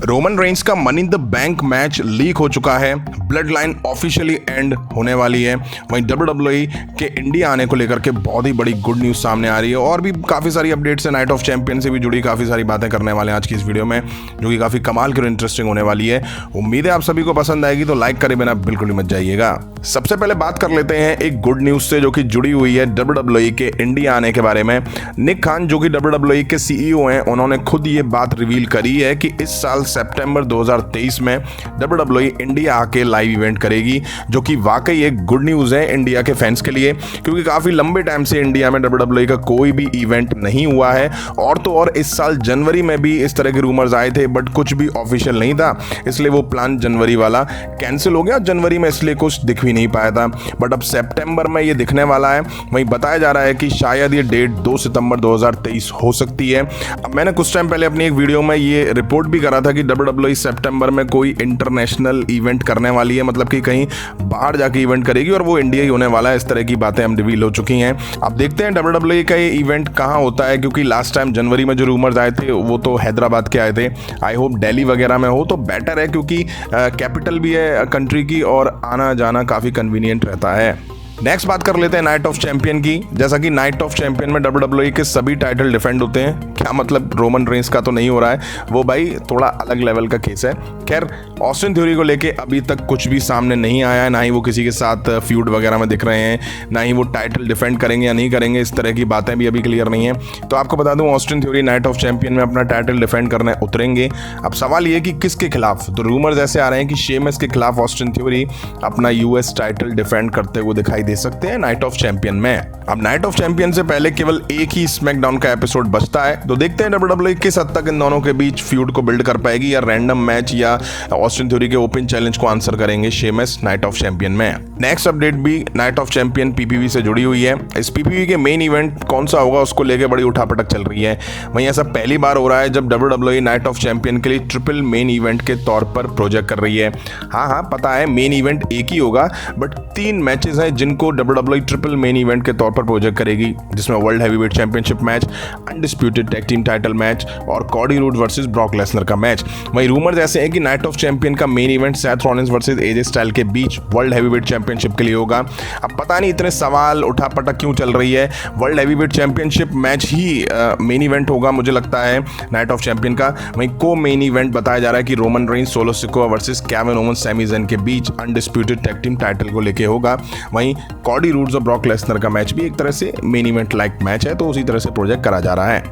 Roman Reigns का money in the bank match leak हो चुका है। ब्लड लाइन ऑफिशियली एंड होने वाली है। वहीं WWE के इंडिया आने को लेकर के बहुत ही बड़ी गुड न्यूज़ सामने आ रही है और भी काफ़ी सारी अपडेट्स है। नाइट ऑफ चैंपियन से भी जुड़ी काफ़ी सारी बातें करने वाले हैं आज की इस वीडियो में, जो कि काफ़ी कमाल की और इंटरेस्टिंग होने वाली है। उम्मीद है आप सभी को पसंद आएगी, तो लाइक करे बिना बिल्कुल ही मत जाइएगा। सबसे पहले बात कर लेते हैं एक गुड न्यूज़ से, जो कि जुड़ी हुई है WWE के इंडिया आने के बारे में। निक खान, जो कि WWE के CEO हैं, उन्होंने खुद ये बात रिवील करी है कि इस साल सितंबर 2023 में WWE इंडिया आके लाइव इवेंट करेगी, जो कि वाकई एक गुड न्यूज़ है इंडिया के फैंस के लिए, क्योंकि काफ़ी लंबे टाइम से इंडिया में WWE का कोई भी इवेंट नहीं हुआ है। और तो और इस साल जनवरी में भी इस तरह के रूमर्स आए थे, बट कुछ भी ऑफिशियल नहीं था, इसलिए वो प्लान जनवरी वाला कैंसिल हो गया। जनवरी में इसलिए कुछ दिख भी नहीं पाया था, बट अब सितंबर में ये दिखने वाला है। वहीं बताया जा रहा है कि शायद ये डेट 2 सितंबर 2023 हो सकती है। अब मैंने कुछ टाइम पहले अपनी एक वीडियो में ये रिपोर्ट भी करा था कि WWE सितंबर में कोई इंटरनेशनल इवेंट करने वाली है, मतलब कि कहीं बाहर जाके इवेंट करेगी और वो इंडिया ही होने वाला है। इस तरह की बातें हम रिवील हो चुकी हैं। अब देखते हैं WWE का ये इवेंट कहाँ होता है, क्योंकि लास्ट टाइम जनवरी में जो रूमर्स आए थे वो तो हैदराबाद के आए थे। आई होप दिल्ली वगैरह में हो तो बेटर है, क्योंकि कैपिटल भी है कंट्री की और आना जाना काफ़ी कन्वीनियंट रहता है। नेक्स्ट बात कर लेते हैं नाइट ऑफ चैंपियन की। जैसा कि नाइट ऑफ चैंपियन में WWE के सभी टाइटल डिफेंड होते हैं। क्या मतलब रोमन रेंस का तो नहीं हो रहा है, वो भाई थोड़ा अलग लेवल का केस है। खैर, ऑस्टिन थ्योरी को लेके अभी तक कुछ भी सामने नहीं आया है, ना ही वो किसी के साथ फ्यूड वगैरह में दिख रहे हैं, ना ही वो टाइटल डिफेंड करेंगे या नहीं करेंगे, इस तरह की बातें भी अभी क्लियर नहीं है। तो आपको बता दूं, Austin theory night of champion में अपना टाइटल डिफेंड करने उतरेंगे। अब सवाल ये कि किसके खिलाफ। तो रूमर्स ऐसे आ रहे हैं कि शेमस के खिलाफ ऑस्टिन थ्योरी अपना US टाइटल डिफेंड करते हुए दिखाई दे सकते हैं नाइट ऑफ चैंपियन में। अब नाइट ऑफ चैंपियन से पहले केवल एक ही स्मैकडाउन का एपिसोड बचता है, तो देखते हैं WWE किस हद तक इन दोनों के बीच फ्यूड को बिल्ड कर पाएगी, या रैंडम मैच या ऑस्टिन थ्योरी के ओपन चैलेंज को आंसर करेंगे शेमस नाइट ऑफ चैंपियन में। नेक्स्ट अपडेट भी नाइट ऑफ चैंपियन PPV से जुड़ी हुई है। इस PPV के मेन इवेंट कौन सा होगा उसको लेकर बड़ी उठापटक चल रही है। वहीं ऐसा पहली बार हो रहा है जब WWE नाइट ऑफ चैंपियन के लिए ट्रिपल मेन इवेंट के तौर पर प्रोजेक्ट कर रही है। हाँ, पता है मेन इवेंट एक ही होगा, बट 3 मैचेस हैं जिनको WWE ट्रिपल मेन इवेंट के तौर पर प्रोजेक्ट करेगी, जिसमें world heavyweight championship match, undisputed tag team title match और Cody Rhodes versus Brock Lesnar का मैच। वहीं रूमर्स ऐसे हैं कि Night of Champion main event Seth सेथ रॉलिंस वर्सेस AJ स्टाइल के बीच वर्ल्ड हैवीवेट चैंपियनशिप के लिए होगा। अब पता नहीं इतने सवाल उठापटक क्यों चल रही है। वर्ल्ड हैवीवेट चैंपियनशिप मैच ही मेन इवेंट होगा मुझे लगता है नाइट ऑफ चैंपियन का। वहीं को मेन इवेंट बताया जा रहा है कि Roman Reigns Solo Sikoa versus Kevin Owens Sami Zayn के बीच अनडिस्प्यूटेड टैग टीम टाइटल को लेके होगा। वहीं कॉडी रूड्स और ब्रॉक लेसनर का मैच भी एक तरह से मेन इवेंट लाइक मैच है, तो उसी तरह से प्रोजेक्ट करा जा रहा है।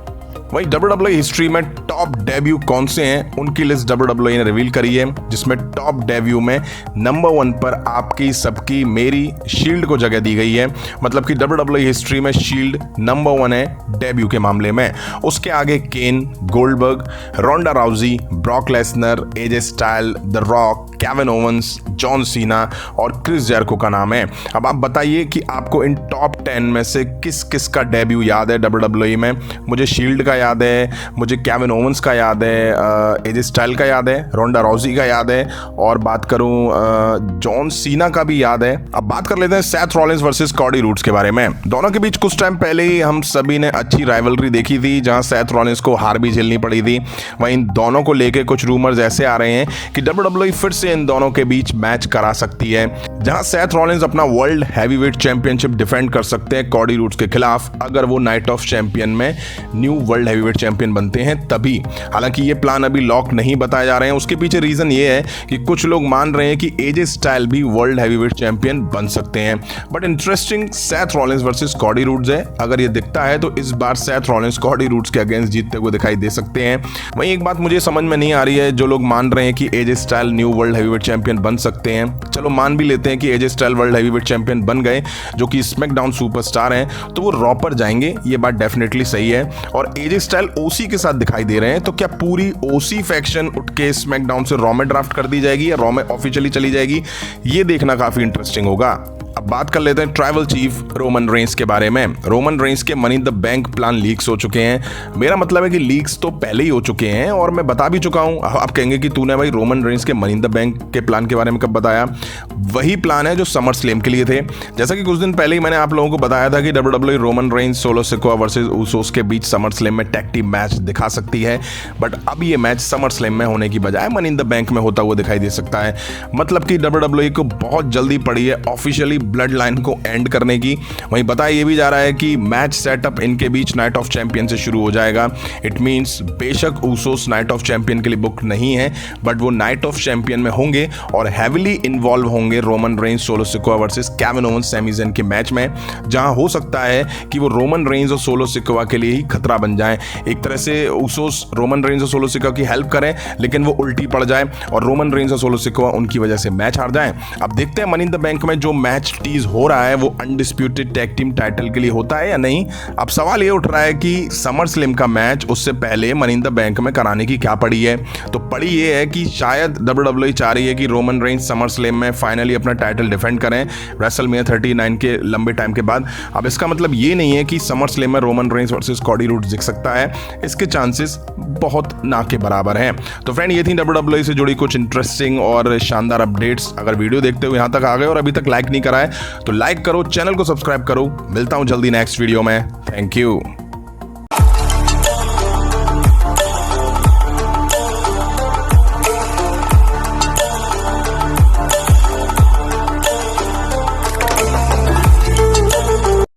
वहीं WWE हिस्ट्री में टॉप डेब्यू कौन से हैं उनकी लिस्ट WWE ने रिवील करी है, जिसमें टॉप डेब्यू में नंबर 1 पर आपकी सबकी मेरी शील्ड को जगह दी गई है। मतलब कि WWE हिस्ट्री में शील्ड नंबर 1 है डेब्यू के मामले में। उसके आगे Kane, Goldberg, Ronda Rousey, Brock Lesnar, AJ Style, the Rock, Kevin Owens, John Cena और क्रिस जेरिको का नाम है। अब आप बताइए कि आपको इन टॉप 10 में से किस किस का डेब्यू याद है WWE में। मुझे शील्ड का याद है, मुझे केविन ओवेंस का याद है, AJ स्टाइल का याद है, रोंडा राउजी का याद है, और बात करूं जॉन सीना का भी याद है। अब बात कर लेते हैं Seth versus versus Cardi roads के बारे में। दोनों के बीच कुछ टाइम पहले ही हम सभी ने अच्छी राइवलरी देखी थी, जहां सेथ रॉलिंस को हार भी झेलनी पड़ी थी। वहीं इन दोनों को लेकर कुछ रूमर्स ऐसे आ रहे हैं कि WWE फिर से इन दोनों के बीच मैच करा सकती है, जहां सेथ रॉलिंस अपना वर्ल्ड हैवीवेट चैंपियनशिप डिफेंड कर सकते हैं कॉडी रूड्स के खिलाफ, अगर वो नाइट ऑफ चैंपियन में न्यू वर्ल्ड हैवीवेट चैंपियन बनते हैं तभी। हालांकि ये प्लान अभी लॉक नहीं बताए जा रहे हैं। उसके पीछे रीजन ये है कि कुछ लोग मान रहे हैं कि AJ स्टाइल भी वर्ल्ड हैवीवेट चैंपियन बन सकते हैं। But interesting Seth versus versus Cardi roads है। अगर ये दिखता है तो इस बार सेथ रॉलिंस कॉडी रूड्स के अगेंस्ट जीतते हुए दिखाई दे सकते हैं। वहीं एक बात मुझे समझ में नहीं आ रही है, जो लोग मान रहे हैं कि AJ style new world heavyweight champion बन सकते हैं, चलो मान भी लेते हैं कि AJ style world heavyweight champion बन गए, जो कि स्मैकडाउन सुपरस्टार हैं, तो वो रॉ पर जाएंगे, ये बात डेफिनेटली सही है। और AJ स्टाइल OC के साथ दिखाई दे रहे हैं, तो क्या पूरी OC फैक्शन उठ के स्मैकडाउन से रॉ में ड्राफ्ट कर दी जाएगी या रॉ में ऑफिशियली चली जाएगी, ये देखना काफी इंटरेस्टिंग होगा। अब बात कर लेते हैं ट्राइबल चीफ रोमन रेंस के बारे में। रोमन रेंस के money in the bank plan leaks हो चुके हैं। मेरा मतलब है कि लीक्स तो पहले ही हो चुके हैं और मैं बता भी चुका हूं। आप कहेंगे कि तूने भाई रोमन रेंस के मनी इन द बैंक के प्लान के बारे में कब बताया? वही प्लान है जो समर स्लैम के लिए थे। जैसा कि कुछ दिन पहले ही मैंने आप लोगों को बताया था कि WWE Roman Reigns Solo Sikoa versus Usos के बीच समर स्लैम में टैग टीम मैच दिखा सकती है, बट अब ये मैच समर स्लैम में होने की बजाय मनी इन द बैंक में होता हुआ दिखाई दे सकता है। मतलब कि WWE को बहुत जल्दी पड़ी है ऑफिशियली ब्लड लाइन को एंड करने की। वहीं बताया ये भी जा रहा है कि मैच सेटअप इनके बीच नाइट ऑफ चैंपियन से शुरू हो जाएगा। इट मींस बेशक उसोस नाइट ऑफ चैंपियन के लिए बुक नहीं है, बट वो नाइट ऑफ चैंपियन में होंगे और हैविली इन्वॉल्व होंगे Roman Reigns Solo Sikoa versus Kevin Owens Sami Zayn के मैच में, जहां हो सकता है कि वो रोमन रेंस और सोलो सिकोआ के लिए ही खतरा बन जाए। एक तरह से उसोस रोमन रेंस और सोलो सिकोआ की हेल्प करें, लेकिन वो उल्टी पड़ जाए और रोमन रेंस और सोलो सिकोआ उनकी वजह से मैच हार जाए। अब देखते हैं मनी इन द बैंक में जो मैच टीज हो रहा है वो अनडिस्प्यूटेड टैग टीम टाइटल के लिए होता है या नहीं। अब सवाल ये उठ रहा है कि समर स्लैम का मैच उससे पहले मनी इन द बैंक में कराने की क्या पड़ी है। तो पड़ी ये है कि शायद WWE चाह रही है कि रोमन रेंस समर स्लैम में फाइनली अपना टाइटल डिफेंड करें रेसलमेनिया 39 के लंबे टाइम के बाद। अब इसका मतलब ये नहीं है कि समर स्लैम में Roman Reigns versus Cardi roads दिख सकता है, इसके चांसेस बहुत ना के बराबर हैं। तो फ्रेंड, ये थी WWE से जुड़ी कुछ इंटरेस्टिंग और शानदार अपडेट्स। अगर वीडियो देखते हुए यहाँ तक आ गए और अभी तक लाइक नहीं करा है तो लाइक करो, चैनल को सब्सक्राइब करो। मिलता हूँ जल्दी नेक्स्ट वीडियो में। Thank you.